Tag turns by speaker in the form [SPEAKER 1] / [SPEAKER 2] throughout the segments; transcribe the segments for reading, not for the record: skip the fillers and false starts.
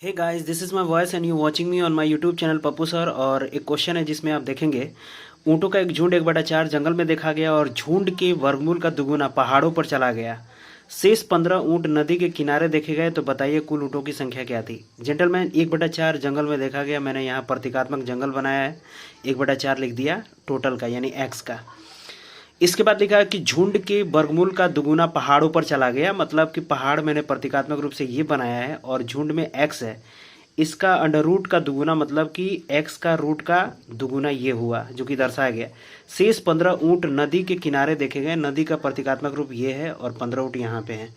[SPEAKER 1] Hey guys, this is my voice and you watching me on my YouTube channel Pappu sir. और एक question है जिसमें आप देखेंगे ऊँटों का एक झुंड 1/4 जंगल में देखा गया और झुंड के वर्गमूल का दुगुना पहाड़ों पर चला गया। शेष 15 ऊँट नदी के किनारे देखे गए, तो बताइए कुल ऊँटों की संख्या क्या थी। जेंटलमैन, 1/4 जंगल में देखा गया, मैंने यहाँ प्रतीकात्मक जंगल बनाया है, 1/4 लिख दिया टोटल का यानी एक्स का। इसके बाद लिखा है कि झुंड के वर्गमूल का दुगुना पहाड़ों पर चला गया, मतलब कि पहाड़ मैंने प्रतीकात्मक रूप से ये बनाया है और झुंड में एक्स है, इसका अंडर रूट का दुगुना मतलब कि एक्स का रूट का दुगुना ये हुआ जो कि दर्शाया गया। शेष 15 ऊँट नदी के किनारे देखे गए, नदी का प्रतीकात्मक रूप ये है और 15 ऊँट यहाँ पे हैं।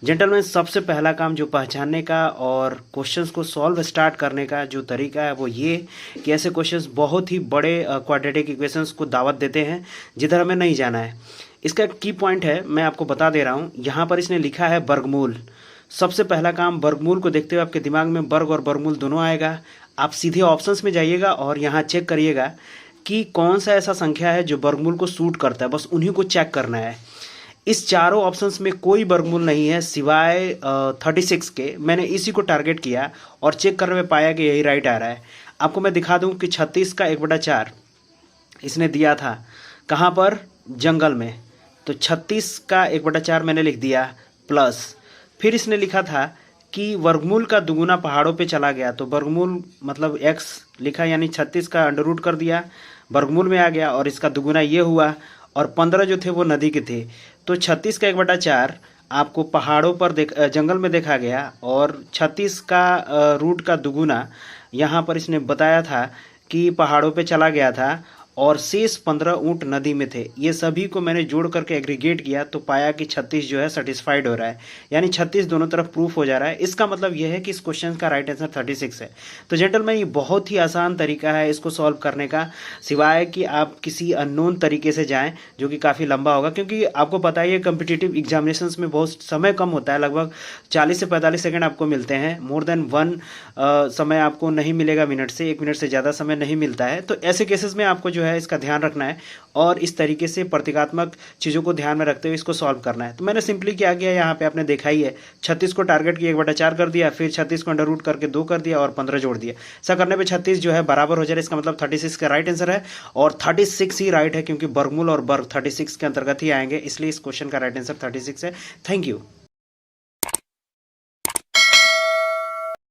[SPEAKER 1] जेंटलमैन, सबसे पहला काम जो पहचानने का और क्वेश्चंस को सॉल्व स्टार्ट करने का जो तरीका है वो ये कि ऐसे क्वेश्चंस बहुत ही बड़े क्वाड्रेटिक इक्वेशंस को दावत देते हैं जिधर हमें नहीं जाना है। इसका एक की पॉइंट है, मैं आपको बता दे रहा हूँ। यहाँ पर इसने लिखा है वर्गमूल। सबसे पहला काम वर्गमूल को देखते हुए आपके दिमाग में वर्ग और वर्गमूल दोनों आएगा। आप सीधे ऑप्शंस में जाइएगा और यहाँ चेक करिएगा कि कौन सा ऐसा संख्या है जो वर्गमूल को सूट करता है, बस उन्हीं को चेक करना है। इस चारों ऑप्शंस में कोई वर्गमूल नहीं है सिवाय 36 के। मैंने इसी को टारगेट किया और चेक करने में पाया कि यही राइट आ रहा है। आपको मैं दिखा दूं कि 36 का 1/4 इसने दिया था कहाँ पर, जंगल में। तो 36 का 1/4 मैंने लिख दिया प्लस, फिर इसने लिखा था कि वर्गमूल का दुगुना पहाड़ों पे चला गया, तो वर्गमूल मतलब x लिखा यानी 36 का अंडर रूट कर दिया, वर्गमूल में आ गया और इसका दुगुना ये हुआ और 15 जो थे वो नदी के थे। तो 36 का 1/4 आपको पहाड़ों पर जंगल में देखा गया और 36 का रूट का दुगुना यहाँ पर इसने बताया था कि पहाड़ों पे चला गया था और शेष 15 ऊँट नदी में थे। ये सभी को मैंने जोड़ करके एग्रीगेट किया तो पाया कि 36 जो है सेटिस्फाइड हो रहा है, यानी 36 दोनों तरफ प्रूफ हो जा रहा है। इसका मतलब यह है कि इस क्वेश्चन का राइट आंसर 36 है। तो जेंटलमैन, ये बहुत ही आसान तरीका है इसको सॉल्व करने का, सिवाय कि आप किसी अननोन तरीके से जाएं जो कि काफ़ी लंबा होगा, क्योंकि आपको पता ही है कम्पिटिटिव एग्जामिनेशंस में बहुत समय कम होता है, लगभग 40 से 45 सेकेंड आपको मिलते हैं। मोर देन 1 समय आपको नहीं मिलेगा मिनट से, 1 मिनट से ज़्यादा समय नहीं मिलता है। तो ऐसे केसेस में आपको जो है इसका ध्यान रखना है और इस तरीके से प्रतीकात्मक चीज़ों को ध्यान में रखते हुए इसको सॉल्व करना है। तो मैंने सिंपली क्या किया, यहाँ पे आपने देखा ही है, 36 को टारगेट किया 1/4 कर दिया, फिर 36 को अंडर रूट करके 2 कर दिया और 15 जोड़ दिया। ऐसा करने पे 36 जो है बराबर हो जाए, इसका मतलब 36 का राइट आंसर है और 36 ही राइट है, क्योंकि वर्गमूल और वर्ग 36 के अंतर्गत ही आएंगे, इसलिए इस क्वेश्चन का राइट आंसर 36 है। Thank you.